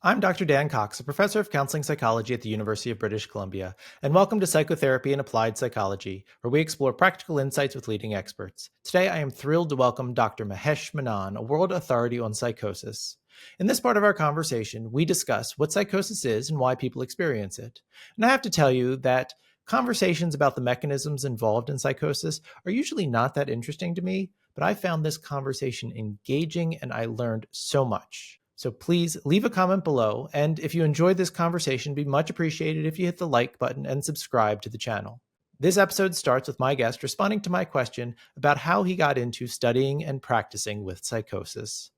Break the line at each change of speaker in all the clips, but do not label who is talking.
I'm Dr. Dan Cox, a professor of counseling psychology at the University of British Columbia, and welcome to Psychotherapy and Applied Psychology, where we explore practical insights with leading experts. Today, I am thrilled to welcome Dr. Mahesh Menon, a world authority on psychosis. In this part of our conversation, we discuss what psychosis is and why people experience it. And I have to tell you that conversations about the mechanisms involved in psychosis are usually not that interesting to me, but I found this conversation engaging and I learned so much. So please leave a comment below, and if you enjoyed this conversation, it'd be much appreciated if you hit the like button and subscribe to the channel. This episode starts with my guest responding to my question about how he got into studying and practicing with psychosis.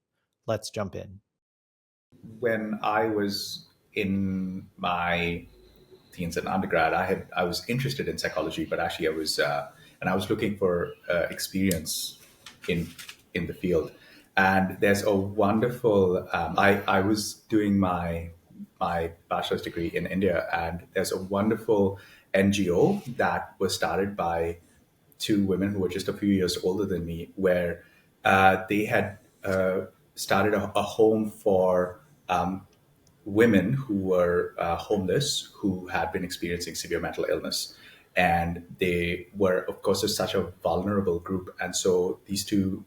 Let's jump in.
When I was in my teens and undergrad, I was interested in psychology, but actually I was looking for experience in the field. And there's a wonderful. I was doing my bachelor's degree in India, and there's a wonderful NGO that was started by two women who were just a few years older than me, where they had started a home for women who were homeless, who had been experiencing severe mental illness. And they were, of course, such a vulnerable group. And so these two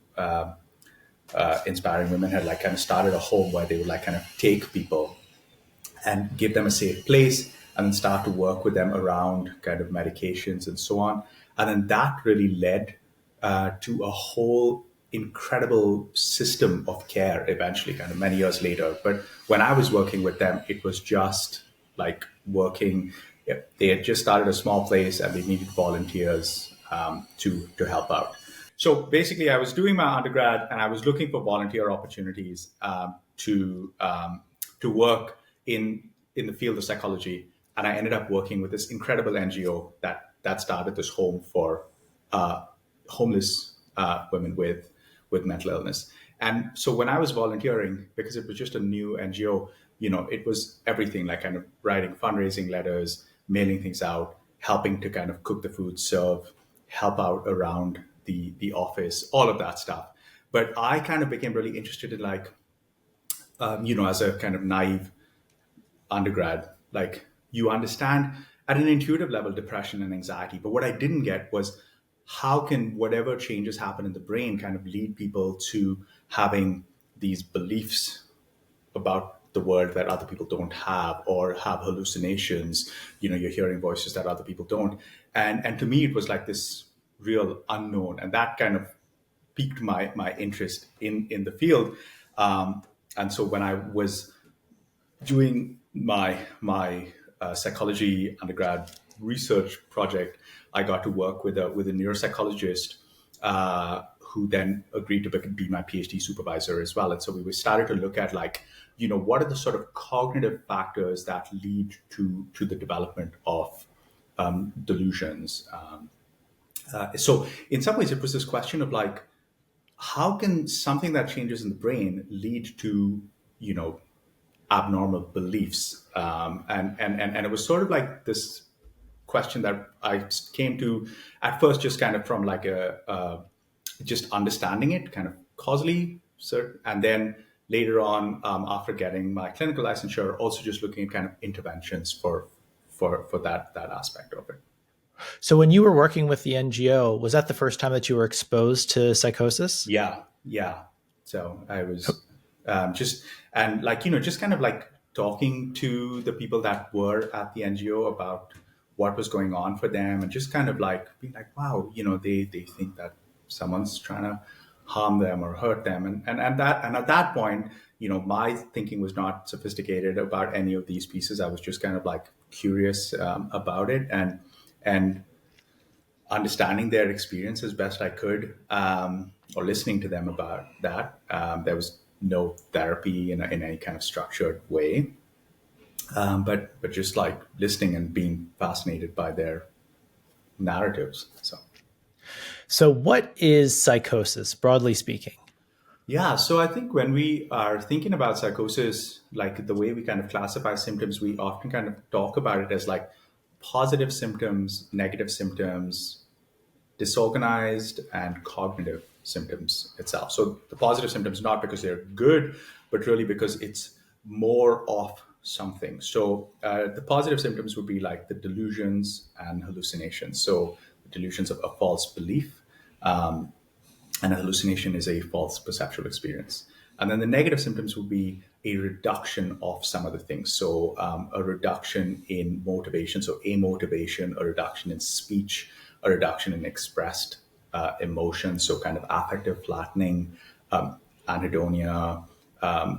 inspiring women had kind of started a home where they would kind of take people and give them a safe place and then start to work with them around kind of medications and so on. And then that really led to a whole incredible system of care eventually, kind of many years later. But when I was working with them, it was just like working. They had just started a small place and they needed volunteers to help out. So basically, I was doing my undergrad and I was looking for volunteer opportunities to work in the field of psychology. And I ended up working with this incredible NGO that started this home for homeless women with mental illness. And so when I was volunteering, because it was just a new NGO, it was everything like kind of writing fundraising letters, mailing things out, helping to kind of cook the food, serve, help out around the office, all of that stuff. But I kind of became really interested in as a kind of naive undergrad, you understand at an intuitive level depression and anxiety. But what I didn't get was how can whatever changes happen in the brain kind of lead people to having these beliefs about the world that other people don't have, or have hallucinations. You're hearing voices that other people don't. And to me, it was like this real unknown. And that kind of piqued my interest in the field. And so when I was doing my psychology undergrad research project, I got to work with a neuropsychologist who then agreed to be my PhD supervisor as well. And so we started to look at what are the sort of cognitive factors that lead to the development of delusions. So in some ways, it was this question of how can something that changes in the brain lead to abnormal beliefs, and it was sort of like this question that I came to at first just kind of from just understanding it kind of causally, and then later on after getting my clinical licensure, also just looking at kind of interventions for that aspect of it.
So when you were working with the NGO, was that the first time that you were exposed to psychosis?
Yeah. So I was just kind of talking to the people that were at the NGO about what was going on for them, and just kind of being wow, they think that someone's trying to harm them or hurt them, and at that point, my thinking was not sophisticated about any of these pieces. I was just kind of curious about it, and understanding their experience as best I could, or listening to them about that. There was no therapy in any kind of structured way, but just listening and being fascinated by their narratives.
So what is psychosis, broadly speaking?
Yeah, so I think when we are thinking about psychosis, the way we kind of classify symptoms, we often kind of talk about it as positive symptoms, negative symptoms, disorganized and cognitive symptoms itself. So the positive symptoms, not because they're good, but really because it's more of something. So the positive symptoms would be like the delusions and hallucinations. So delusions of a false belief, and a hallucination is a false perceptual experience. And then the negative symptoms would be a reduction of some of the things. So a reduction in motivation, so amotivation, a reduction in speech, a reduction in expressed emotion, so kind of affective flattening, anhedonia,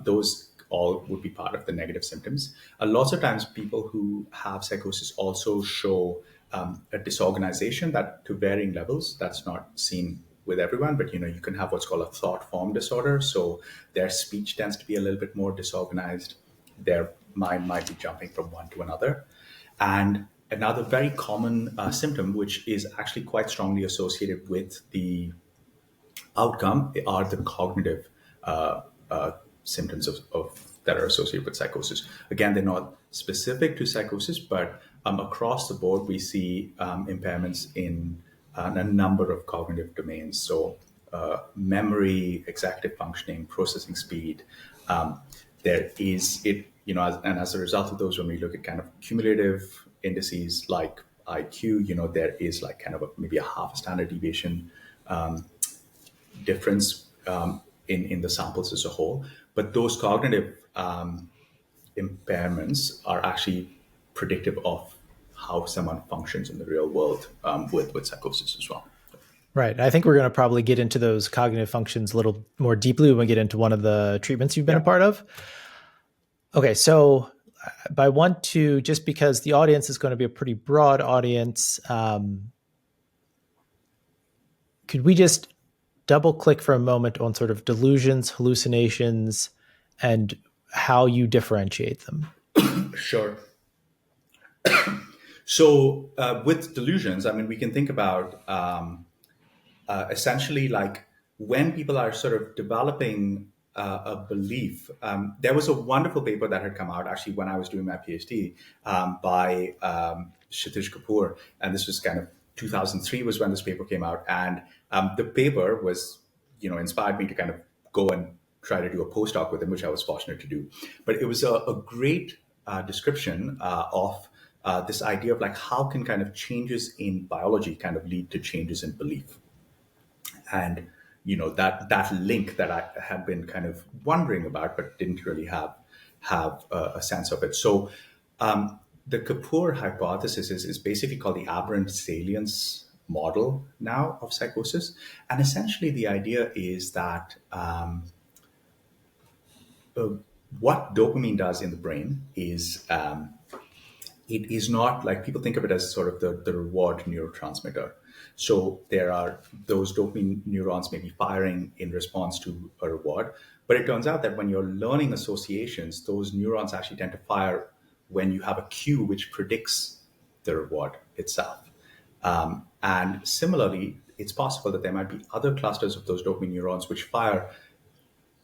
those all would be part of the negative symptoms. Lots of times, people who have psychosis also show a disorganization that, to varying levels, that's not seen with everyone, but you can have what's called a thought form disorder. So their speech tends to be a little bit more disorganized. Their mind might be jumping from one to another. And another very common symptom, which is actually quite strongly associated with the outcome, are the cognitive symptoms of that are associated with psychosis. Again, they're not specific to psychosis, but across the board, we see impairments in a number of cognitive domains. So, memory, executive functioning, processing speed. There is it, and as a result of those, when we look at kind of cumulative indices like IQ, there is like kind of maybe a half a standard deviation difference in the samples as a whole. But those cognitive impairments are actually predictive of how someone functions in the real world with psychosis as well.
Right. I think we're going to probably get into those cognitive functions a little more deeply when we get into one of the treatments you've been a
Yeah.
part of. Okay, so I want to, just because the audience is going to be a pretty broad audience, could we just double click for a moment on sort of delusions, hallucinations, and how you differentiate them?
Sure. So with delusions, I mean, we can think about essentially like when people are sort of developing a belief. There was a wonderful paper that had come out actually when I was doing my PhD by Kshitij Kapoor, and this was kind of 2003 was when this paper came out, and the paper was, inspired me to kind of go and try to do a postdoc with him, which I was fortunate to do. But it was a great description of this idea of like how can kind of changes in biology kind of lead to changes in belief. And that link that I had been kind of wondering about but didn't really have a sense of it. So the Kapoor hypothesis is basically called the aberrant salience model now of psychosis. And essentially the idea is that what dopamine does in the brain is it is not like people think of it as sort of the reward neurotransmitter. So there are those dopamine neurons maybe firing in response to a reward. But it turns out that when you're learning associations, those neurons actually tend to fire when you have a cue which predicts the reward itself. And similarly, it's possible that there might be other clusters of those dopamine neurons which fire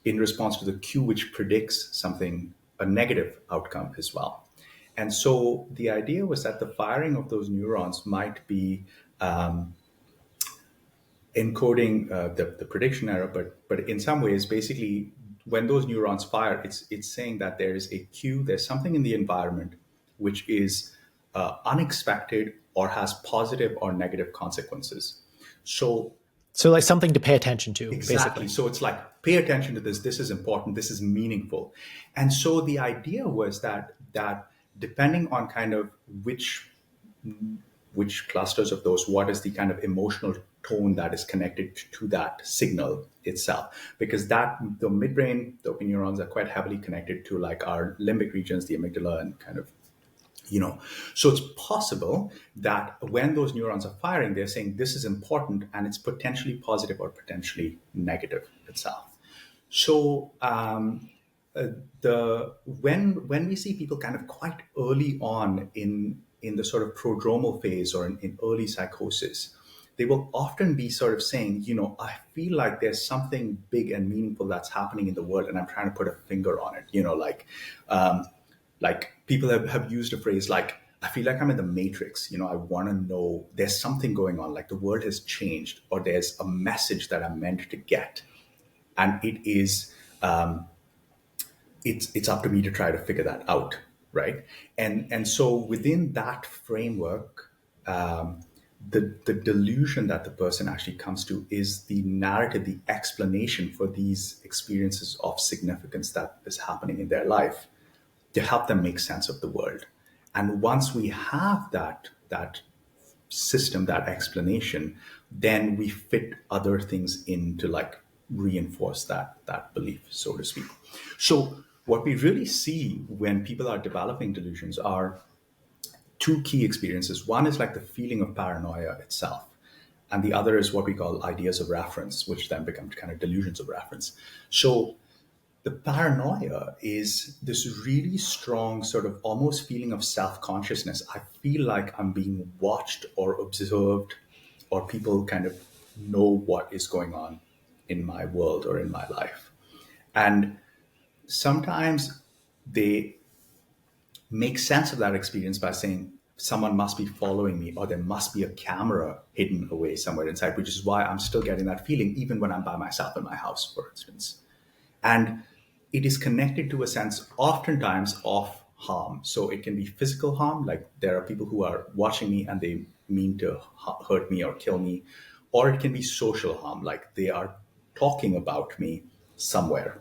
in response to the cue which predicts something, a negative outcome as well. And so the idea was that the firing of those neurons might be encoding the prediction error, but in some ways, basically, when those neurons fire, it's saying that there is a cue, there's something in the environment which is unexpected or has positive or negative consequences. So
like something to pay attention to,
exactly.
basically.
So it's like, pay attention to this. This is important. This is meaningful. And so the idea was that depending on kind of which clusters of those, what is the kind of emotional tone that is connected to that signal itself, because that the midbrain dopamine neurons are quite heavily connected to like our limbic regions, the amygdala, and kind of so it's possible that when those neurons are firing, they're saying this is important and it's potentially positive or potentially negative itself. So the when we see people kind of quite early on in the sort of prodromal phase or in early psychosis, they will often be sort of saying, I feel like there's something big and meaningful that's happening in the world, and I'm trying to put a finger on it. Like people have used a phrase like, I feel like I'm in the matrix. I want to know there's something going on, like the world has changed, or there's a message that I'm meant to get. And it is it's up to me to try to figure that out, right? And so within that framework, the delusion that the person actually comes to is the narrative, the explanation for these experiences of significance that is happening in their life, to help them make sense of the world. And once we have that system, that explanation, then we fit other things in to like reinforce that belief, so to speak. So what we really see when people are developing delusions are two key experiences. One is like the feeling of paranoia itself, and the other is what we call ideas of reference, which then become kind of delusions of reference. So the paranoia is this really strong sort of almost feeling of self-consciousness. I feel like I'm being watched or observed, or people kind of know what is going on in my world or in my life. And sometimes they make sense of that experience by saying someone must be following me, or there must be a camera hidden away somewhere inside, which is why I'm still getting that feeling even when I'm by myself in my house, for instance. And it is connected to a sense oftentimes of harm. So it can be physical harm, like there are people who are watching me and they mean to hurt me or kill me, or it can be social harm, like they are talking about me somewhere.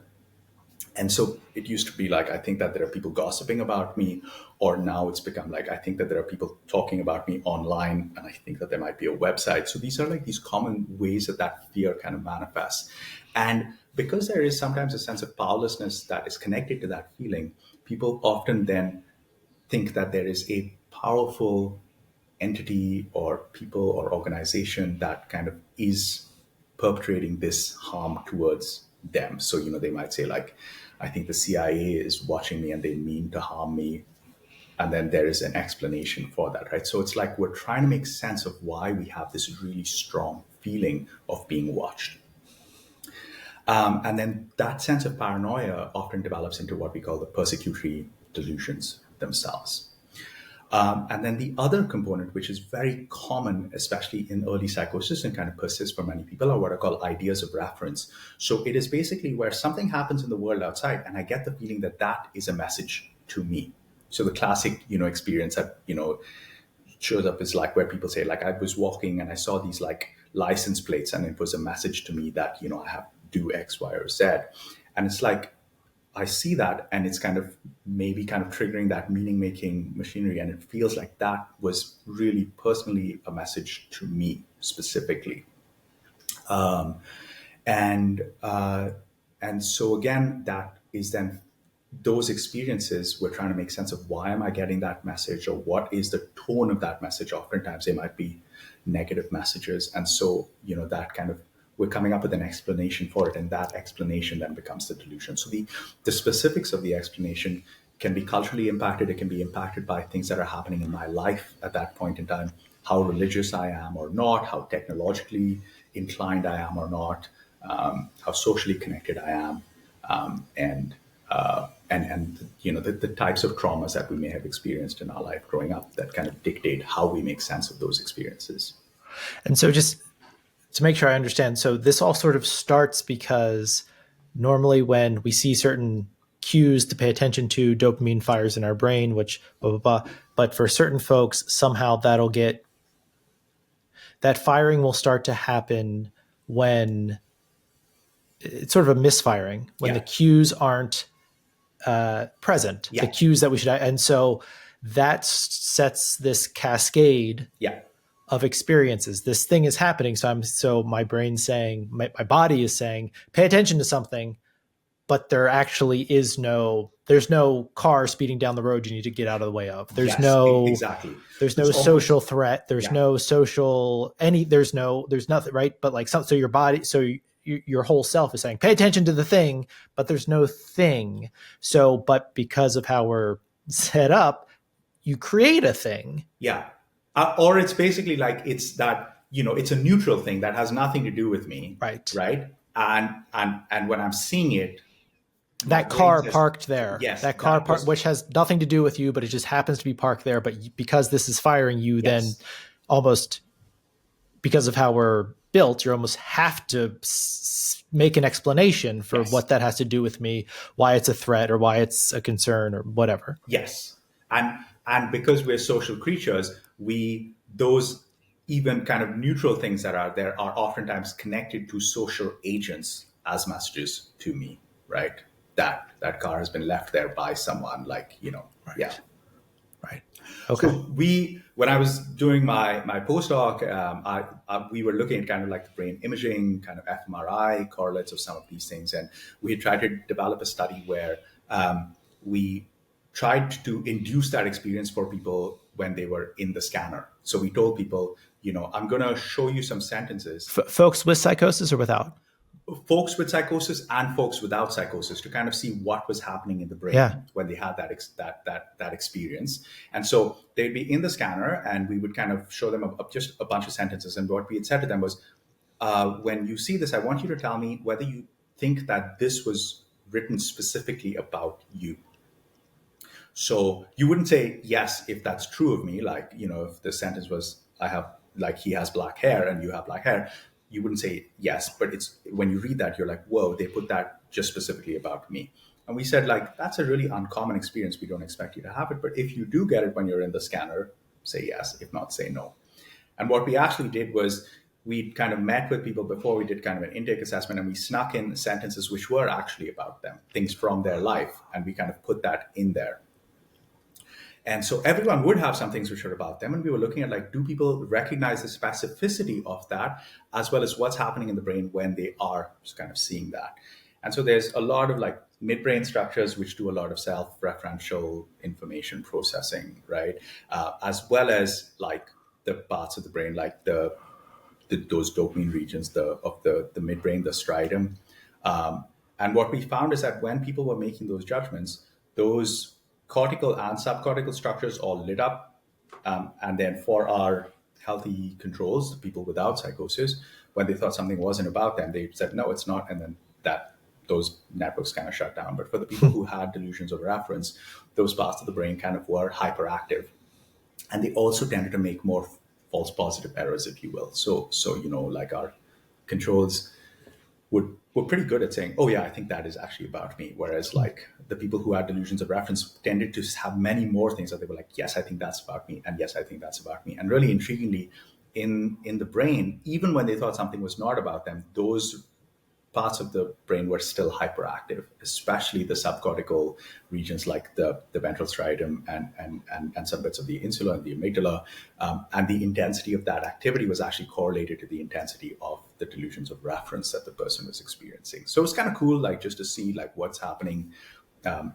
And so it used to be like, I think that there are people gossiping about me, or now it's become like, I think that there are people talking about me online, and I think that there might be a website. So these are like these common ways that that fear kind of manifests. And because there is sometimes a sense of powerlessness that is connected to that feeling, people often then think that there is a powerful entity or people or organization that kind of is perpetrating this harm towards them. So, they might say, like, I think the CIA is watching me and they mean to harm me. And then there is an explanation for that, right? So it's like we're trying to make sense of why we have this really strong feeling of being watched. And then that sense of paranoia often develops into what we call the persecutory delusions themselves. And then the other component, which is very common, especially in early psychosis and kind of persists for many people, are what are called ideas of reference. So it is basically where something happens in the world outside, and I get the feeling that that is a message to me. So the classic, experience that, shows up is like where people say, like, I was walking and I saw these like license plates, and it was a message to me that, I have to do X, Y, or Z. And it's like, I see that, and it's kind of maybe kind of triggering that meaning making machinery. And it feels like that was really personally a message to me specifically. And so again, that is then those experiences, we're trying to make sense of why am I getting that message, or what is the tone of that message. Oftentimes they might be negative messages. And so, that kind of, we're coming up with an explanation for it, and that explanation then becomes the delusion. So the specifics of the explanation can be culturally impacted. It can be impacted by things that are happening in my life at that point in time, how religious I am or not, how technologically inclined I am or not, how socially connected I am, and the types of traumas that we may have experienced in our life growing up that kind of dictate how we make sense of those experiences.
And so just to make sure I understand, so this all sort of starts because normally when we see certain cues to pay attention to, dopamine fires in our brain, which blah, blah, blah. But for certain folks, somehow that firing will start to happen when it's sort of a misfiring, when the cues aren't present, the cues that we should, and so that sets this cascade of experiences. This thing is happening, so my brain's saying, my body is saying, pay attention to something, but there actually there's no car speeding down the road you need to get out of the way of. There's no social threat. There's no social there's nothing, right? But like so your body, your whole self is saying, pay attention to the thing, but there's no thing. So, but because of how we're set up, you create a thing.
Yeah. Or it's basically like, it's that, it's a neutral thing that has nothing to do with me.
Right.
Right. And when I'm seeing it,
that car parked there,
yes,
that car parked, which has nothing to do with you, but it just happens to be parked there. But because this is firing you, then almost because of how we're built, you almost have to make an explanation for
Yes.
what that has to do with me, why it's a threat or why it's a concern or whatever.
Yes. And because we're social creatures, we those even kind of neutral things that are there are oftentimes connected to social agents as messages to me, right? That car has been left there by someone, like, yeah.
Right. Right.
So
Okay.
when I was doing my postdoc, we were looking at kind of like the brain imaging, kind of fMRI correlates of some of these things, and we tried to develop a study where we tried to induce that experience for people when they were in the scanner. So we told people, I'm going to show you some sentences,
Folks with psychosis or without?
folks with psychosis and folks without psychosis, to kind of see what was happening in the
Yeah.
brain when they had that experience. And so they'd be in the scanner, and we would kind of show them just a bunch of sentences. And what we had said to them was, when you see this, I want you to tell me whether you think that this was written specifically about you. So you wouldn't say yes if that's true of me, like, if the sentence was, I have, like, he has black hair and you have black hair, you wouldn't say yes. But it's when you read that, you're like, whoa, they put that just specifically about me. And we said, like, that's a really uncommon experience. We don't expect you to have it. But if you do get it when you're in the scanner, say yes. If not, say no. And what we actually did was we kind of met with people before we did kind of an intake assessment, and we snuck in sentences which were actually about them, things from their life. And we kind of put that in there. And so everyone would have some things which are about them. And we were looking at, like, do people recognize the specificity of that, as well as what's happening in the brain when they are just kind of seeing that. And so there's a lot of, like, midbrain structures which do a lot of self-referential information processing, right? As well as, like, the parts of the brain, like those dopamine regions of the midbrain, the striatum. And what we found is that when people were making those judgments, those cortical and subcortical structures all lit up. And then for our healthy controls, people without psychosis, when they thought something wasn't about them, they said, no, it's not. And then those networks kind of shut down. But for the people who had delusions of reference, those parts of the brain kind of were hyperactive. And they also tended to make more false positive errors, if you will. So like, our controls were pretty good at saying, oh yeah, I think that is actually about me. Whereas, like, the people who had delusions of reference tended to have many more things that they were like, yes, I think that's about me. And yes, I think that's about me. And really intriguingly, in the brain, even when they thought something was not about them, those parts of the brain were still hyperactive, especially the subcortical regions, like the ventral striatum and some bits of the insula and the amygdala. And the intensity of that activity was actually correlated to the intensity of the delusions of reference that the person was experiencing. So it's kind of cool, like, just to see, like, what's happening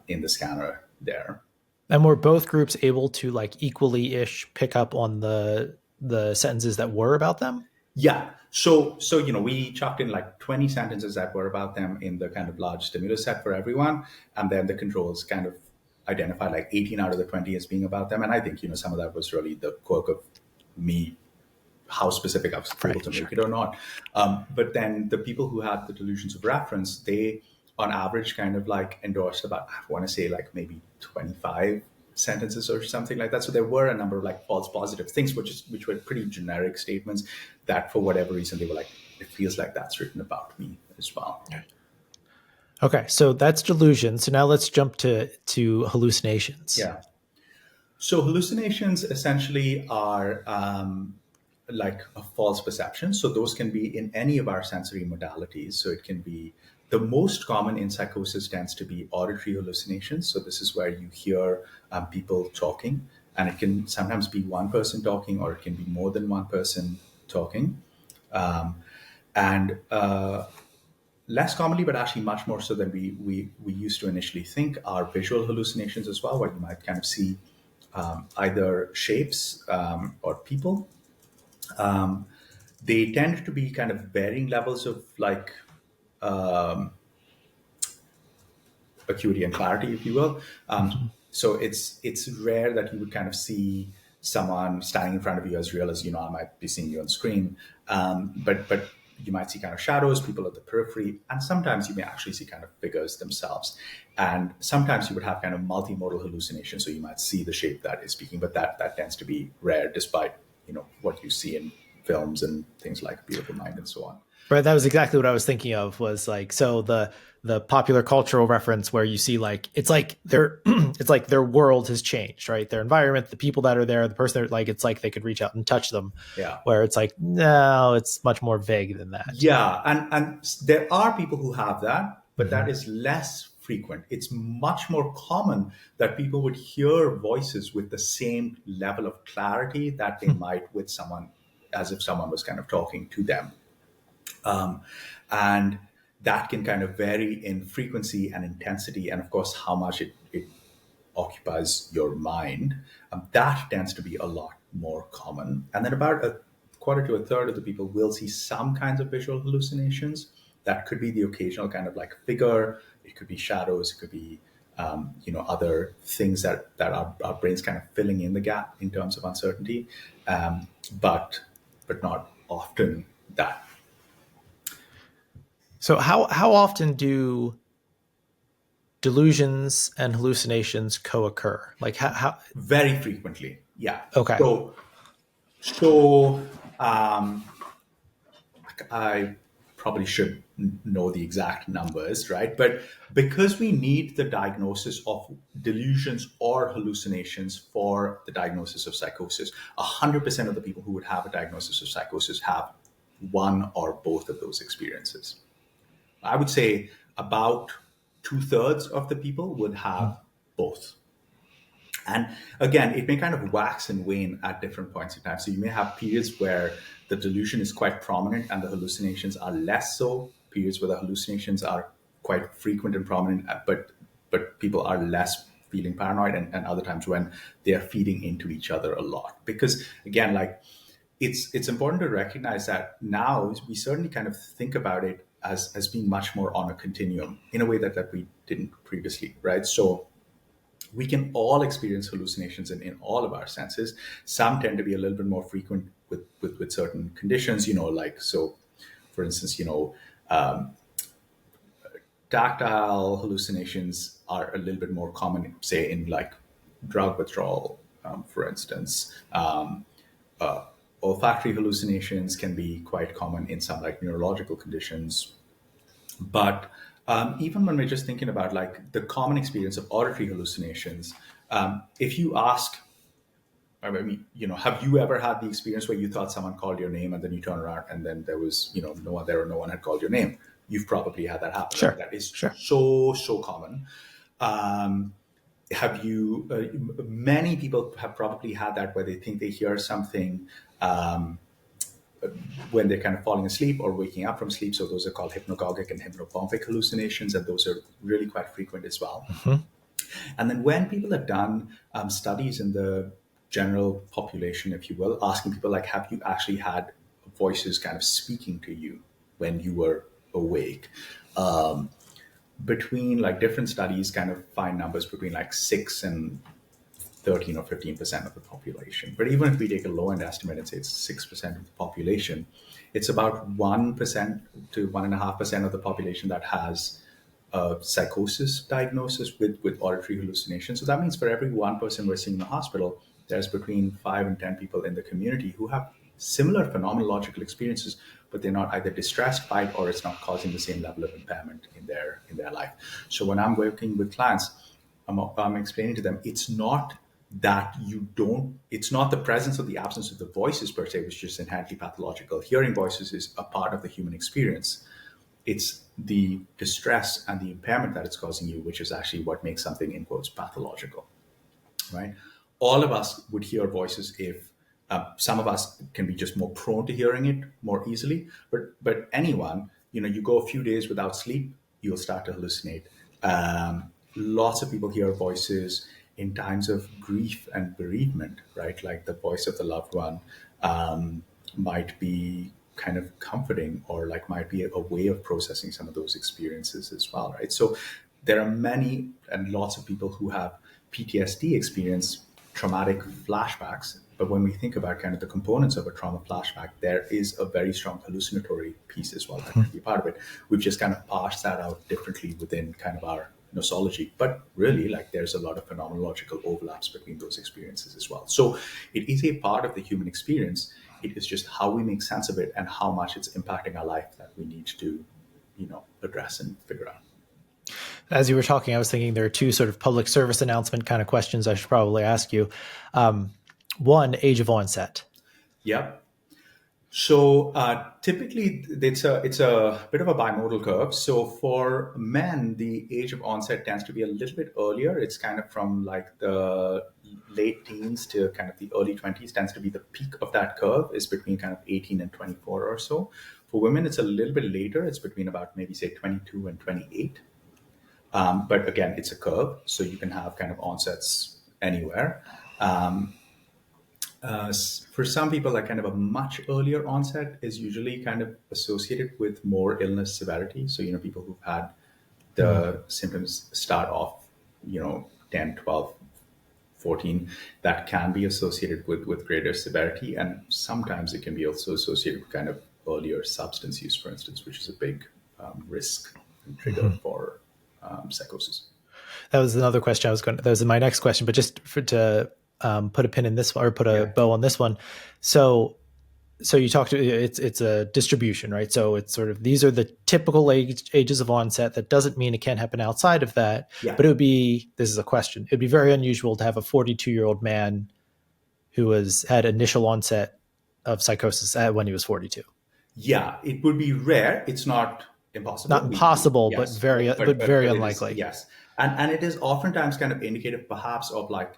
in the scanner there.
And were both groups able to, like, equally-ish pick up on the sentences that were about them?
Yeah. So we chucked in like 20 sentences that were about them in the kind of large stimulus set for everyone. And then the controls kind of identified like 18 out of the 20 as being about them. And I think, some of that was really the quirk of me, how specific I was able to make it or not. But then the people who had the delusions of reference, they on average kind of like endorsed about, I want to say, like, maybe 25 sentences or something like that. So there were a number of, like, false positive things, which were pretty generic statements that for whatever reason they were like, it feels like that's written about me as well.
Okay, so that's delusion. So now let's jump to hallucinations.
Yeah. So hallucinations essentially are like a false perception. So those can be in any of our sensory modalities. So it can be, the most common in psychosis tends to be auditory hallucinations. So this is where you hear people talking, and it can sometimes be one person talking, or it can be more than one person talking. And less commonly, but actually much more so than we used to initially think, are visual hallucinations as well, where you might kind of see either shapes or people. They tend to be kind of varying levels of, like, acuity and clarity, if you will. So it's rare that you would kind of see someone standing in front of you as real as, I might be seeing you on screen. But you might see kind of shadows, people at the periphery, and sometimes you may actually see kind of figures themselves. And sometimes you would have kind of multimodal hallucinations, so you might see the shape that is speaking, but that tends to be rare, despite what you see in films and things like Beautiful Mind and so on.
Right, that was exactly what I was thinking of. Was like, so the popular cultural reference where you see like it's like their it's like their world has changed, right? Their environment, the people that are there, the person, like it's like they could reach out and touch them.
Yeah.
Where it's like, no, it's much more vague than that.
Yeah, and there are people who have that, but
Mm-hmm.
that is less frequent. It's much more common that people would hear voices with the same level of clarity that they might with someone, as if someone was kind of talking to them. And that can kind of vary in frequency and intensity, and of course, how much it occupies your mind. That tends to be a lot more common. And then about a quarter to a third of the people will see some kinds of visual hallucinations. That could be the occasional kind of like figure. It could be shadows. It could be other things that our brains kind of filling in the gap in terms of uncertainty, but not often that.
So how often do delusions and hallucinations co-occur? Like how
Very frequently, yeah.
okay.
So I probably should know the exact numbers, right? But because we need the diagnosis of delusions or hallucinations for the diagnosis of psychosis, 100% of the people who would have a diagnosis of psychosis have one or both of those experiences. I would say about 2/3 of the people would have both. And again, it may kind of wax and wane at different points in time. So you may have periods where the delusion is quite prominent and the hallucinations are less so, periods where the hallucinations are quite frequent and prominent, but people are less feeling paranoid, and other times when they are feeding into each other a lot. Because again, like it's important to recognize that now we certainly kind of think about it as being much more on a continuum in a way that we didn't previously, right? So we can all experience hallucinations in all of our senses. Some tend to be a little bit more frequent with certain conditions, like, so for instance, tactile hallucinations are a little bit more common, say in like drug withdrawal, for instance. Olfactory hallucinations can be quite common in some like neurological conditions. But even when we're just thinking about like the common experience of auditory hallucinations, if you ask, I mean, have you ever had the experience where you thought someone called your name and then you turn around and then there was, no one there or no one had called your name? You've probably had that happen.
Sure.
That is
Sure.
so common. Have you? Many people have probably had that where they think they hear something when they're kind of falling asleep or waking up from sleep. So those are called hypnagogic and hypnopompic hallucinations, and those are really quite frequent as well.
Mm-hmm.
And then when people have done studies in the general population, if you will, asking people like, have you actually had voices kind of speaking to you when you were awake? Between like different studies kind of find numbers between like 6 and 13 or 15% of the population. But even if we take a low end estimate and say it's 6% of the population, it's about 1% to 1.5% of the population that has a psychosis diagnosis with auditory hallucination. So that means for every one person we're seeing in the hospital, there's between 5 and 10 people in the community who have similar phenomenological experiences, but they're not either distressed by it or it's not causing the same level of impairment in their life. So when I'm working with clients, I'm explaining to them, it's not that it's not the presence or the absence of the voices per se, which is just inherently pathological. Hearing voices is a part of the human experience. It's the distress and the impairment that it's causing you, which is actually what makes something, in quotes, pathological, right? All of us would hear voices if some of us can be just more prone to hearing it more easily, but anyone, you go a few days without sleep, you'll start to hallucinate. Lots of people hear voices in times of grief and bereavement, right? Like the voice of the loved one might be kind of comforting, or like might be a way of processing some of those experiences as well, right? So there are many and lots of people who have PTSD experience traumatic flashbacks. But when we think about kind of the components of a trauma flashback, there is a very strong hallucinatory piece as well that can be part of it. We've just kind of parsed that out differently within kind of our nosology. But really, like, there's a lot of phenomenological overlaps between those experiences as well. So it is a part of the human experience. It is just how we make sense of it and how much it's impacting our life that we need to, address and figure out.
As you were talking, I was thinking there are two sort of public service announcement kind of questions I should probably ask you. One, age of onset.
Yep. So typically, it's a bit of a bimodal curve. So for men, the age of onset tends to be a little bit earlier. It's kind of from like the late teens to kind of the early 20s tends to be the peak of that curve, is between kind of 18 and 24 or so. For women, it's a little bit later. It's between about maybe say 22 and 28. But again, it's a curve, so you can have kind of onsets anywhere. For some people, like kind of a much earlier onset is usually kind of associated with more illness severity. So, people who've had the symptoms start off, 10, 12, 14, that can be associated with greater severity. And sometimes it can be also associated with kind of earlier substance use, for instance, which is a big risk and trigger for psychosis.
That was another question I was going to, that was my next question, but just to put a pin in this one, or put a bow on this one. So you talked to, it's a distribution, right? So it's sort of, these are the typical ages of onset. That doesn't mean it can't happen outside of that, but it would be, this is a question, it'd be very unusual to have a 42-year-old man who had initial onset of psychosis when he was 42.
Yeah, it would be rare. It's not impossible.
Not impossible,
Yes,
but very
it is,
unlikely.
yes, and it is oftentimes kind of indicative, perhaps, of like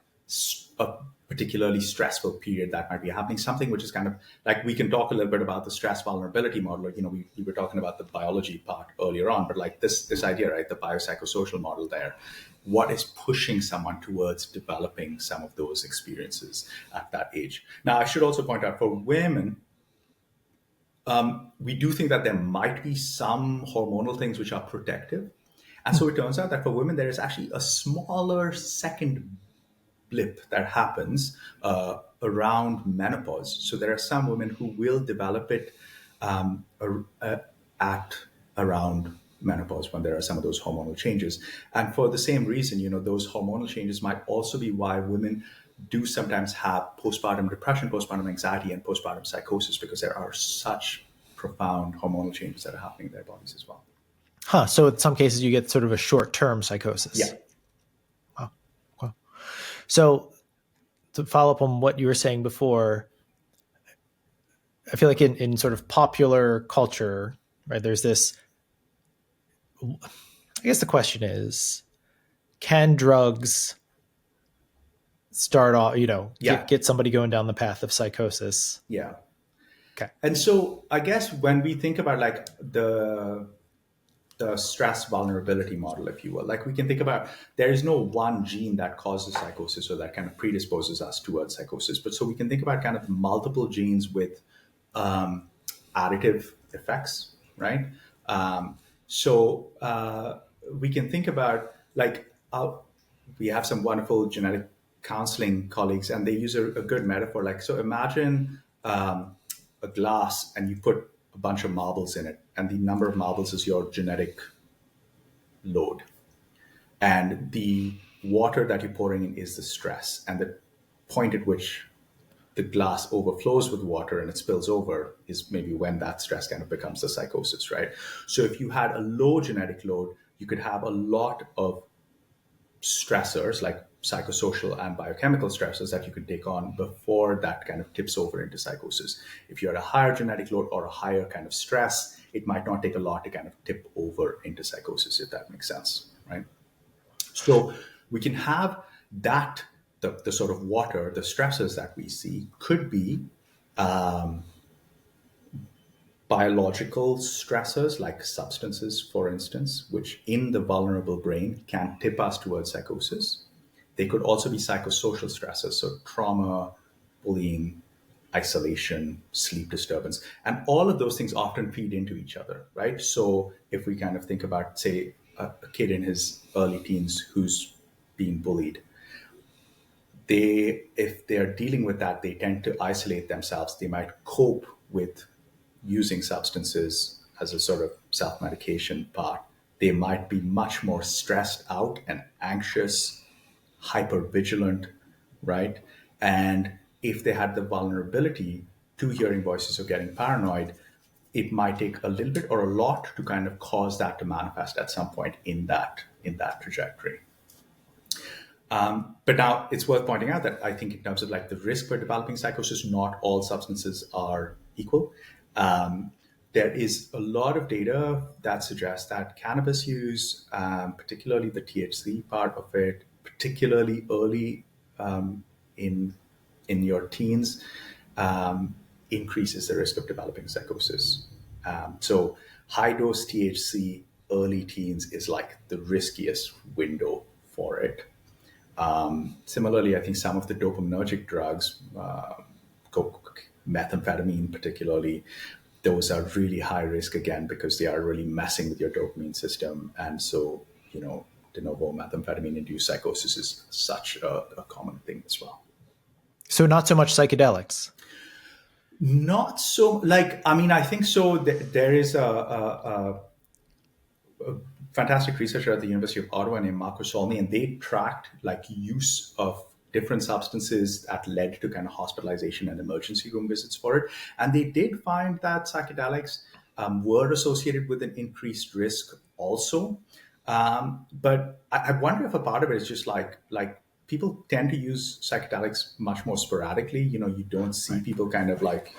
a particularly stressful period that might be happening. Something which is kind of like, we can talk a little bit about the stress vulnerability model. Like, we were talking about the biology part earlier on, but like this idea, right? The biopsychosocial model there. What is pushing someone towards developing some of those experiences at that age? Now, I should also point out for women, we do think that there might be some hormonal things which are protective. And so it turns out that for women, there is actually a smaller second blip that happens around menopause. So there are some women who will develop it at around menopause, when there are some of those hormonal changes. And for the same reason, those hormonal changes might also be why women do sometimes have postpartum depression, postpartum anxiety, and postpartum psychosis, because there are such profound hormonal changes that are happening in their bodies as well.
So in some cases you get sort of a short-term psychosis.
Yeah.
Wow. Wow. So to follow up on what you were saying before, I feel like in sort of popular culture, right, there's this, I guess the question is, can drugs start off, get somebody going down the path of psychosis?
Yeah.
Okay.
And so I guess when we think about like the stress vulnerability model, if you will, like, we can think about, there is no one gene that causes psychosis or that kind of predisposes us towards psychosis. But so we can think about kind of multiple genes with additive effects, right? So we can think about like, we have some wonderful genetic counseling colleagues, and they use a good metaphor. Like, so imagine a glass, and you put a bunch of marbles in it, and the number of marbles is your genetic load, and the water that you're pouring in is the stress, and the point at which the glass overflows with water and it spills over is maybe when that stress kind of becomes the psychosis, right? So if you had a low genetic load, you could have a lot of stressors, like psychosocial and biochemical stressors, that you could take on before that kind of tips over into psychosis. If you're at a higher genetic load or a higher kind of stress, it might not take a lot to kind of tip over into psychosis, if that makes sense, right? So we can have that, the sort of water, the stressors that we see could be biological stressors, like substances, for instance, which in the vulnerable brain can tip us towards psychosis. They could also be psychosocial stressors, so trauma, bullying, isolation, sleep disturbance. And all of those things often feed into each other, right? So if we kind of think about, say, a kid in his early teens who's being bullied, if they're dealing with that, they tend to isolate themselves. They might cope with using substances as a sort of self-medication part. They might be much more stressed out and anxious, hyper vigilant, right? And if they had the vulnerability to hearing voices or getting paranoid, it might take a little bit or a lot to kind of cause that to manifest at some point in that trajectory. But now it's worth pointing out that I think in terms of like the risk for developing psychosis, not all substances are equal. There is a lot of data that suggests that cannabis use, particularly the THC part of it, particularly early in your teens, increases the risk of developing psychosis. So high dose THC early teens is like the riskiest window for it. Similarly, I think some of the dopaminergic drugs, methamphetamine particularly, those are really high risk again because they are really messing with your dopamine system. And so, de novo methamphetamine induced psychosis is such a common thing as well.
So not so much psychedelics.
Not so I think so. There is a fantastic researcher at the University of Ottawa named Marco Solmi, and they tracked like use of different substances that led to kind of hospitalization and emergency room visits for it. And they did find that psychedelics were associated with an increased risk also. But I wonder if a part of it is just like people tend to use psychedelics much more sporadically. You don't see people kind of like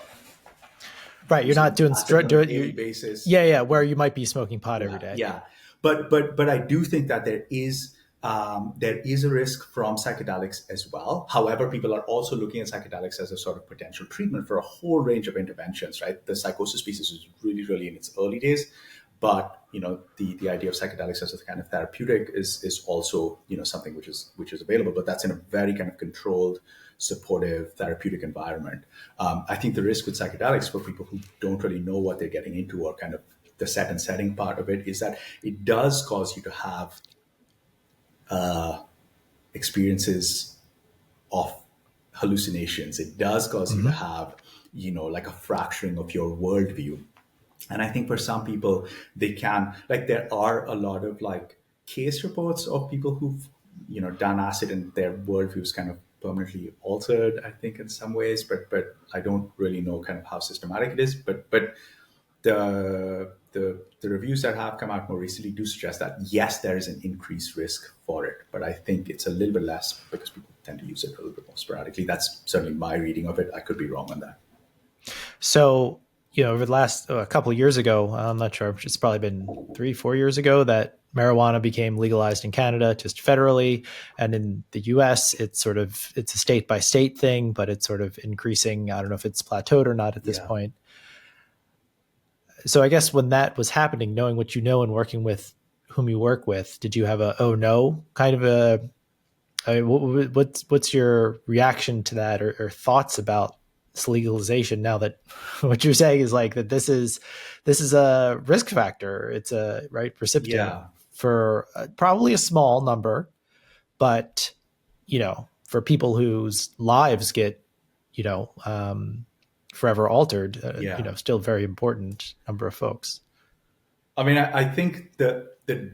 right. You're not doing
daily basis.
Yeah. Where you might be smoking pot every day.
Yeah. But I do think that there is a risk from psychedelics as well. However, people are also looking at psychedelics as a sort of potential treatment for a whole range of interventions, right? The psychosis piece is really, really in its early days. But the idea of psychedelics as a kind of therapeutic is also something which is available, but that's in a very kind of controlled, supportive, therapeutic environment. I think the risk with psychedelics for people who don't really know what they're getting into or kind of the set and setting part of it is that it does cause you to have experiences of hallucinations. It does cause you to have, like a fracturing of your worldview. And I think for some people, they can, like, there are a lot of like case reports of people who've, done acid and their worldview is kind of permanently altered, I think, in some ways, but I don't really know kind of how systematic it is. But the reviews that have come out more recently do suggest that yes, there is an increased risk for it, but I think it's a little bit less because people tend to use it a little bit more sporadically. That's certainly my reading of it. I could be wrong on that.
So, over the last a couple of years ago, I'm not sure, it's probably been 3-4 years ago that marijuana became legalized in Canada, just federally. And in the US, it's a state by state thing, but it's sort of increasing. I don't know if it's plateaued or not at this point. So I guess when that was happening, knowing what you know and working with whom you work with, did you have a, oh no, kind of what's your reaction to that or thoughts about this legalization now that what you're saying is like that this is a risk factor. It's a precipitant for probably a small number, but for people whose lives get forever altered, still very important number of folks.
I mean, I think the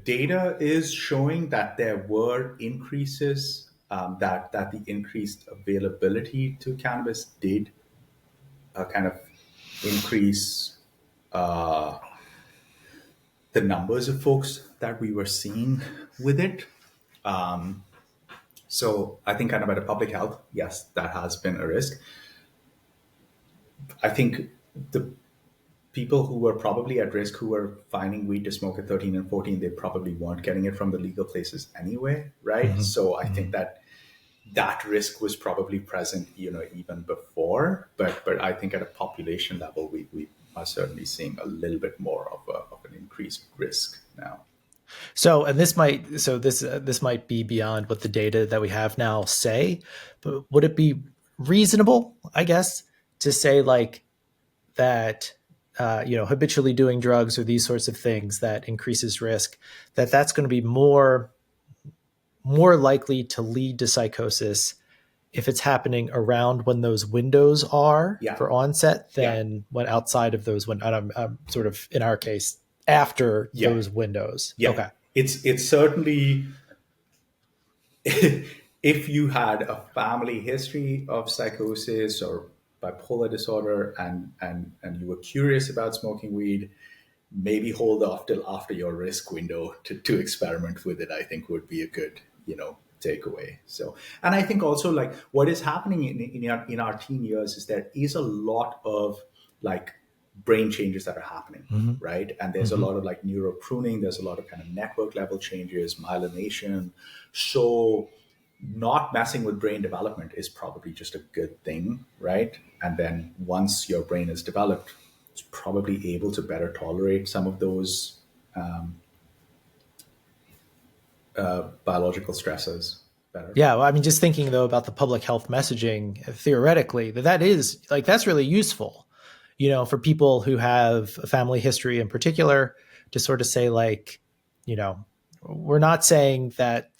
data is showing that there were increases, that the increased availability to cannabis did kind of increase the numbers of folks that we were seeing with it. So I think kind of at a public health, yes, that has been a risk. I think the people who were probably at risk, who were finding weed to smoke at 13 and 14, they probably weren't getting it from the legal places anyway, right? Mm-hmm. So I think that risk was probably present, even before. But I think at a population level, we are certainly seeing a little bit more of an increased risk now.
So, and this might be beyond what the data that we have now say, but would it be reasonable, I guess, to say like that, habitually doing drugs or these sorts of things that increases risk, that's going to be more likely to lead to psychosis if it's happening around when those windows are for onset than when outside of those windows. Sort of in our case, after those windows.
Yeah. Okay. It's certainly if you had a family history of psychosis or bipolar disorder and you were curious about smoking weed, maybe hold off till after your risk window to experiment with it, I think would be a good, takeaway. So, and I think also like what is happening in our teen years is there is a lot of like brain changes that are happening,
Hmm.
right? And there's a
Hmm.
lot of like neuro pruning, there's a lot of kind of network level changes, myelination. So not messing with brain development is probably just a good thing, right? And then once your brain is developed, it's probably able to better tolerate some of those biological stresses better.
Yeah, well, I mean, just thinking though about the public health messaging, theoretically, that is like that's really useful, for people who have a family history in particular, to sort of say like, you know, we're not saying that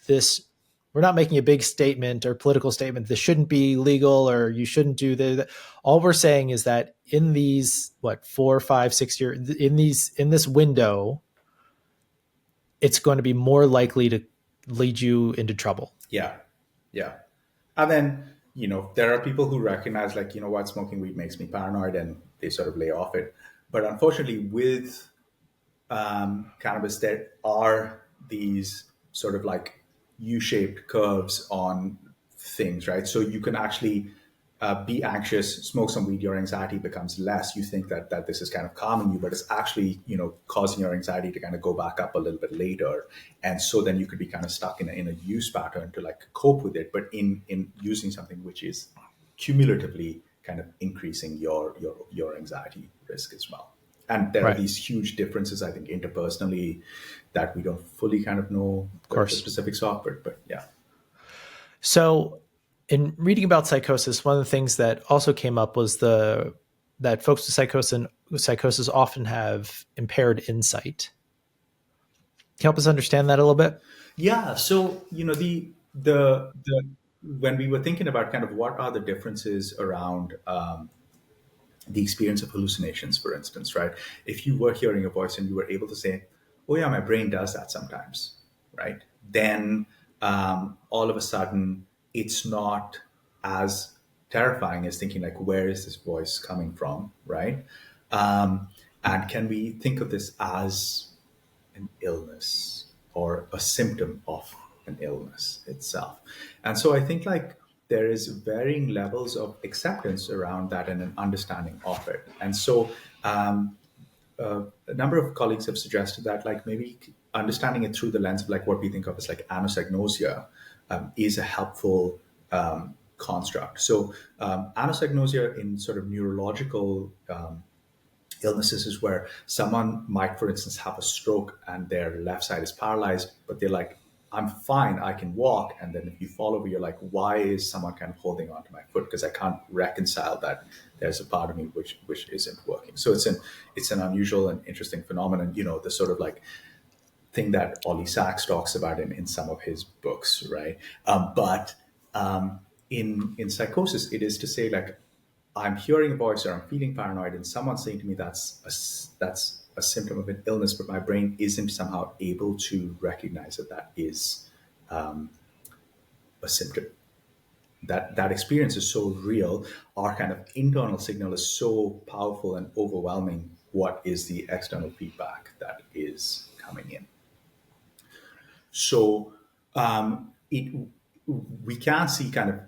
we're not making a big statement or political statement. This shouldn't be legal or you shouldn't do the. All we're saying is that in these 4, 5, 6 years, in this window, it's going to be more likely to lead you into trouble.
Yeah, yeah. And then, there are people who recognize, like, what, smoking weed makes me paranoid, and they sort of lay off it. But unfortunately, with cannabis, there are these sort of like U-shaped curves on things, right? So you can actually be anxious, smoke some weed, your anxiety becomes less. You think that this is kind of calming you, but it's actually, causing your anxiety to kind of go back up a little bit later. And so then you could be kind of stuck in a use pattern to like cope with it, but in using something which is cumulatively kind of increasing your anxiety risk as well. And there are
Right.
these huge differences, I think, interpersonally that we don't fully kind of know
Of
the
course.
specifics of, but yeah.
So, in reading about psychosis, one of the things that also came up was that folks with psychosis often have impaired insight. Can you help us understand that a little bit?
Yeah. So, the when we were thinking about kind of what are the differences around the experience of hallucinations, for instance, right? If you were hearing a voice and you were able to say, "Oh yeah, my brain does that sometimes," right? Then all of a sudden, it's not as terrifying as thinking like, "Where is this voice coming from?" Right? And can we think of this as an illness or a symptom of an illness itself? And so I think like there is varying levels of acceptance around that and an understanding of it. And so a number of colleagues have suggested that like maybe understanding it through the lens of like what we think of as like anosognosia is a helpful construct. So anosognosia in sort of neurological illnesses is where someone might, for instance, have a stroke and their left side is paralyzed, but they're like, "I'm fine, I can walk." And then if you fall over, you're like, "Why is someone kind of holding onto my foot? Because I can't reconcile that there's a part of me which isn't working." So it's an unusual and interesting phenomenon. The sort of like thing that Ollie Sachs talks about in some of his books, right? But in psychosis, it is to say like I'm hearing a voice or I'm feeling paranoid, and someone's saying to me that's a symptom of an illness, but my brain isn't somehow able to recognize that is a symptom. That experience is so real. Our kind of internal signal is so powerful and overwhelming. What is the external feedback that is coming in? So it we can see kind of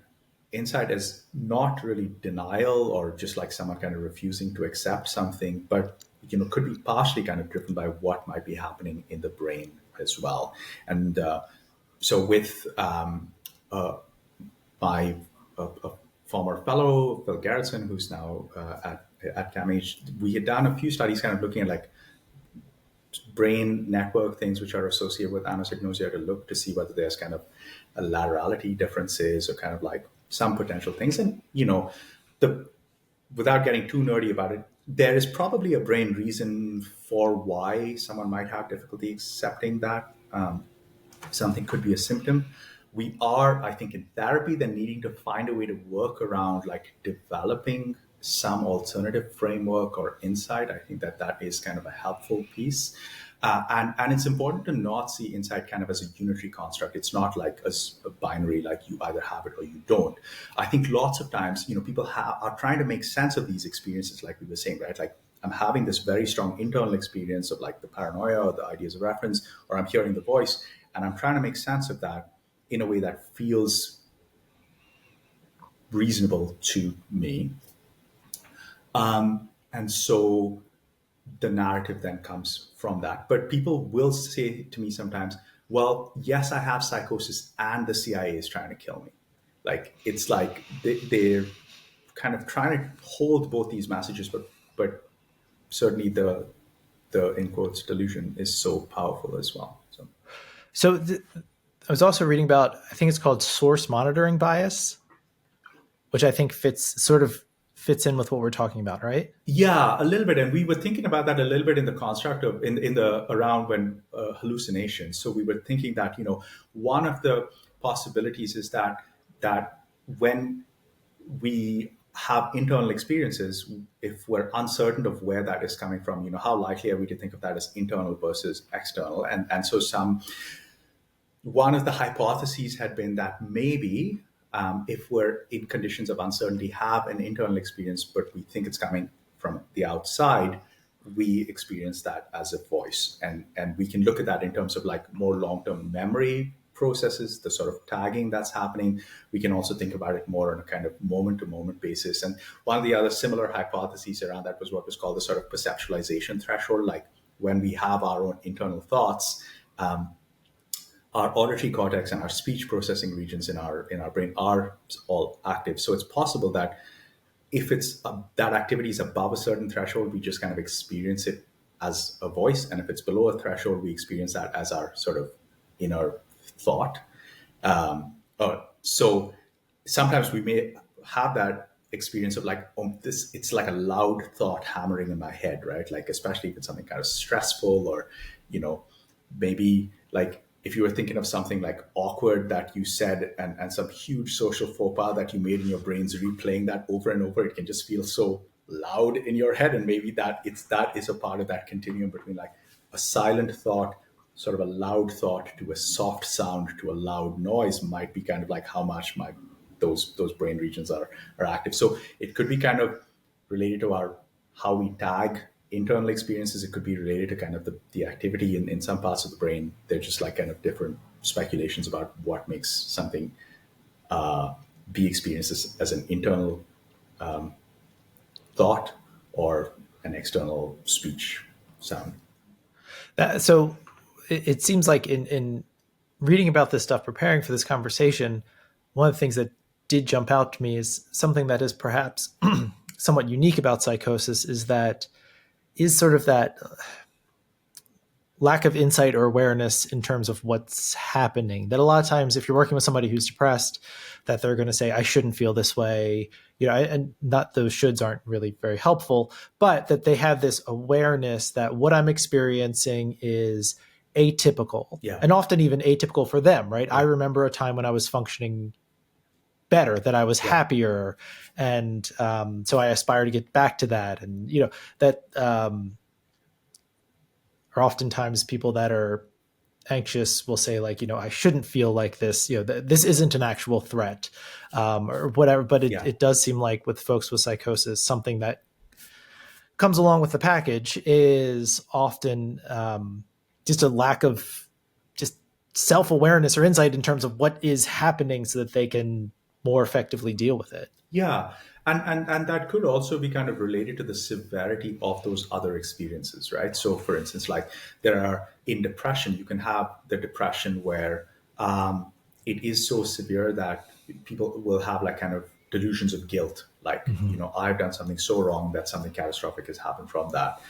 insight as not really denial or just like someone kind of refusing to accept something, but could be partially kind of driven by what might be happening in the brain as well. And so with my a former fellow Phil Garrettson, who's now at CAMH, we had done a few studies kind of looking at like brain network things which are associated with anosognosia to look to see whether there's kind of a laterality differences or kind of like some potential things. And the without getting too nerdy about it, there is probably a brain reason for why someone might have difficulty accepting that something could be a symptom. We are, I think, in therapy then needing to find a way to work around like developing some alternative framework or insight, I think that that is kind of a helpful piece. And it's important to not see insight kind of as a unitary construct. It's not like a binary, like you either have it or you don't. I think lots of times, people are trying to make sense of these experiences, like we were saying, right? Like I'm having this very strong internal experience of like the paranoia or the ideas of reference, or I'm hearing the voice, and I'm trying to make sense of that in a way that feels reasonable to me. And so the narrative then comes from that. But people will say to me sometimes, well, yes, I have psychosis and the CIA is trying to kill me. Like, it's like they're kind of trying to hold both these messages, but certainly the in quotes delusion is so powerful as well.
So I was also reading about, I think it's called source monitoring bias, which I think fits in with what we're talking about, right?
Yeah, a little bit, and we were thinking about that a little bit in the construct of in the around when hallucinations. So we were thinking that one of the possibilities is that when we have internal experiences, if we're uncertain of where that is coming from, how likely are we to think of that as internal versus external? And so one of the hypotheses had been that maybe if we're in conditions of uncertainty, have an internal experience, but we think it's coming from the outside, we experience that as a voice. And we can look at that in terms of like more long-term memory processes, the sort of tagging that's happening. We can also think about it more on a kind of moment-to-moment basis. And one of the other similar hypotheses around that was what was called the sort of perceptualization threshold, like when we have our own internal thoughts, our auditory cortex and our speech processing regions in our brain are all active. So it's possible that if it's that activity is above a certain threshold, we just kind of experience it as a voice, and if it's below a threshold, we experience that as our sort of inner thought. So sometimes we may have that experience of like, this, it's like a loud thought hammering in my head, right? Like, especially if it's something kind of stressful, or maybe like if you were thinking of something like awkward that you said, and some huge social faux pas that you made, in your brain's replaying that over and over, it can just feel so loud in your head. And maybe that is a part of that continuum between like a silent thought, sort of a loud thought, to a soft sound, to a loud noise, might be kind of like how much those brain regions are active. So it could be kind of related to how we tag internal experiences. It could be related to kind of the activity in some parts of the brain. They're just like kind of different speculations about what makes something be experienced as an internal thought or an external speech sound.
So it seems like in reading about this stuff, preparing for this conversation, one of the things that did jump out to me is something that is perhaps somewhat unique about psychosis is sort of that lack of insight or awareness in terms of what's happening. That a lot of times, if you're working with somebody who's depressed, that they're going to say, I shouldn't feel this way, and not, those shoulds aren't really very helpful, but that they have this awareness that what I'm experiencing is atypical, and often even atypical for them, right? I remember a time when I was functioning better, that I was happier. And so I aspire to get back to that. And, that are oftentimes people that are anxious will say like, I shouldn't feel like this, this isn't an actual threat, or whatever. But it does seem like with folks with psychosis, something that comes along with the package is often just a lack of just self-awareness or insight in terms of what is happening so that they can more effectively deal with it.
Yeah. And that could also be kind of related to the severity of those other experiences, right? So for instance, like in depression, you can have the depression where it is so severe that people will have like kind of delusions of guilt. Like, I've done something so wrong that something catastrophic has happened from that.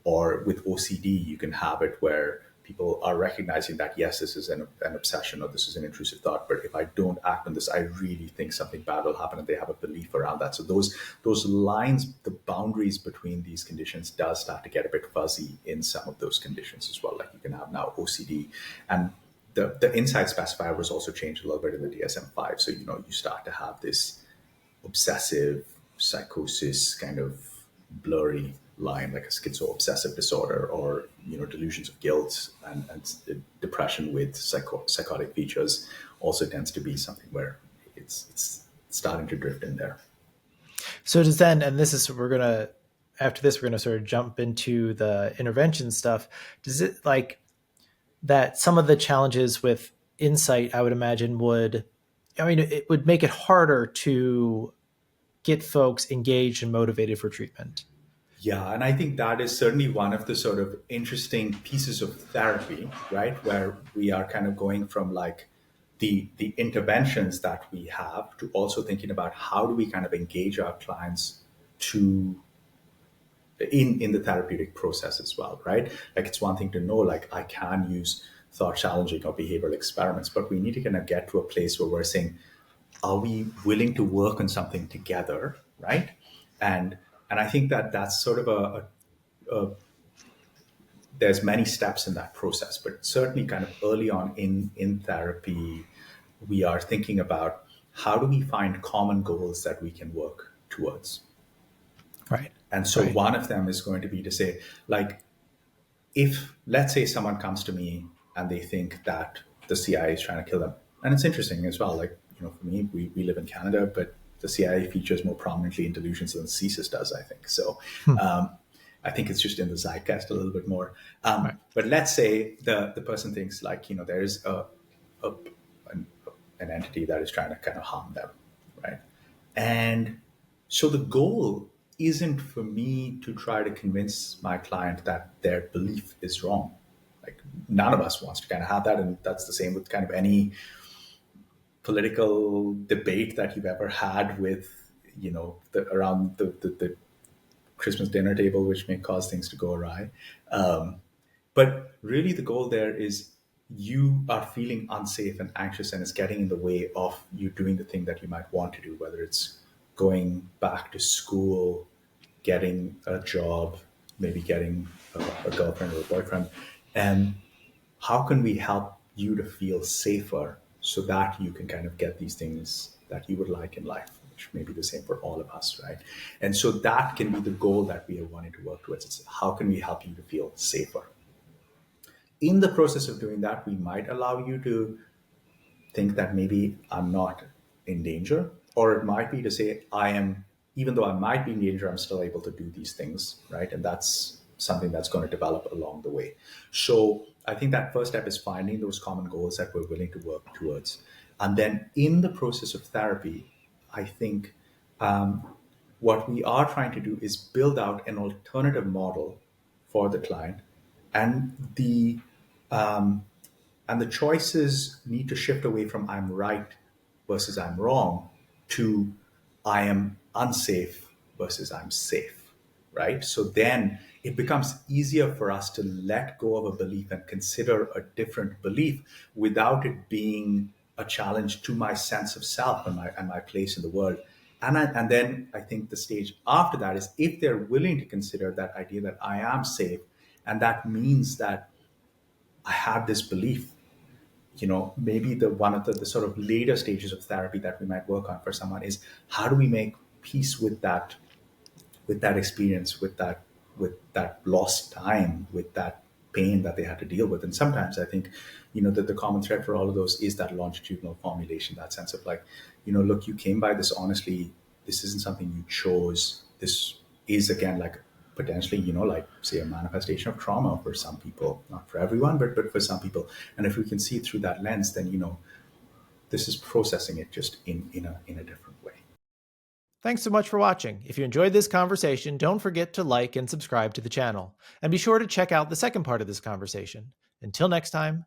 Or with OCD, you can have it where people are recognizing that, yes, this is an obsession, or this is an intrusive thought, but if I don't act on this, I really think something bad will happen, and they have a belief around that. So those lines, the boundaries between these conditions does start to get a bit fuzzy in some of those conditions as well. Like you can have now OCD, and the insight specifier was also changed a little bit in the DSM-5. So, you start to have this obsessive psychosis kind of blurry line, like a schizo-obsessive disorder, or delusions of guilt and depression with psychotic features, also tends to be something where it's starting to drift in there.
So does then, and this is, after this, we're going to sort of jump into the intervention stuff. Does it like that some of the challenges with insight, I would imagine it would make it harder to get folks engaged and motivated for treatment?
Yeah, and I think that is certainly one of the sort of interesting pieces of therapy, right? Where we are kind of going from like the interventions that we have to also thinking about how do we kind of engage our clients to in the therapeutic process as well, right? Like it's one thing to know like I can use thought challenging or behavioral experiments, but we need to kind of get to a place where we're saying, are we willing to work on something together, right? And I think that that's sort of there's many steps in that process, but certainly kind of early on in therapy, we are thinking about how do we find common goals that we can work towards.
Right.
And so
Right.
one of them is going to be to say, like, if let's say someone comes to me and they think that the CIA is trying to kill them, and it's interesting as well, like, for me, we live in Canada, but the CIA features more prominently in Delusions than CSIS does, I think. So
Hmm.
I think it's just in the zeitgeist a little bit more.
Right.
But let's say the person thinks like, there is a an entity that is trying to kind of harm them, right? And so the goal isn't for me to try to convince my client that their belief is wrong. Like none of us wants to kind of have that, and that's the same with kind of any political debate that you've ever had with, around the Christmas dinner table, which may cause things to go awry. But really, the goal there is you are feeling unsafe and anxious, and it's getting in the way of you doing the thing that you might want to do, whether it's going back to school, getting a job, maybe getting a girlfriend or a boyfriend. And how can we help you to feel safer so that you can kind of get these things that you would like in life, which may be the same for all of us, right? And so that can be the goal that we are wanting to work towards. It's how can we help you to feel safer? In the process of doing that, we might allow you to think that maybe I'm not in danger, or it might be to say, I am, even though I might be in danger, I'm still able to do these things, right? And that's something that's going to develop along the way. So I think that first step is finding those common goals that we're willing to work towards. And then in the process of therapy, I think what we are trying to do is build out an alternative model for the client, and the choices need to shift away from I'm right versus I'm wrong to I am unsafe versus I'm safe, right? So then it becomes easier for us to let go of a belief and consider a different belief without it being a challenge to my sense of self and my place in the world. And then I think the stage after that is if they're willing to consider that idea that I am safe, and that means that I have this belief, maybe the one of the sort of later stages of therapy that we might work on for someone is how do we make peace with that experience, with that lost time, with that pain that they had to deal with. And sometimes I think, that the common thread for all of those is that longitudinal formulation, that sense of like, look, you came by this honestly, this isn't something you chose. This is again like potentially, like say a manifestation of trauma for some people, not for everyone, but for some people. And if we can see it through that lens, then this is processing it just in a different way.
Thanks so much for watching. If you enjoyed this conversation, don't forget to like and subscribe to the channel. And be sure to check out the second part of this conversation. Until next time,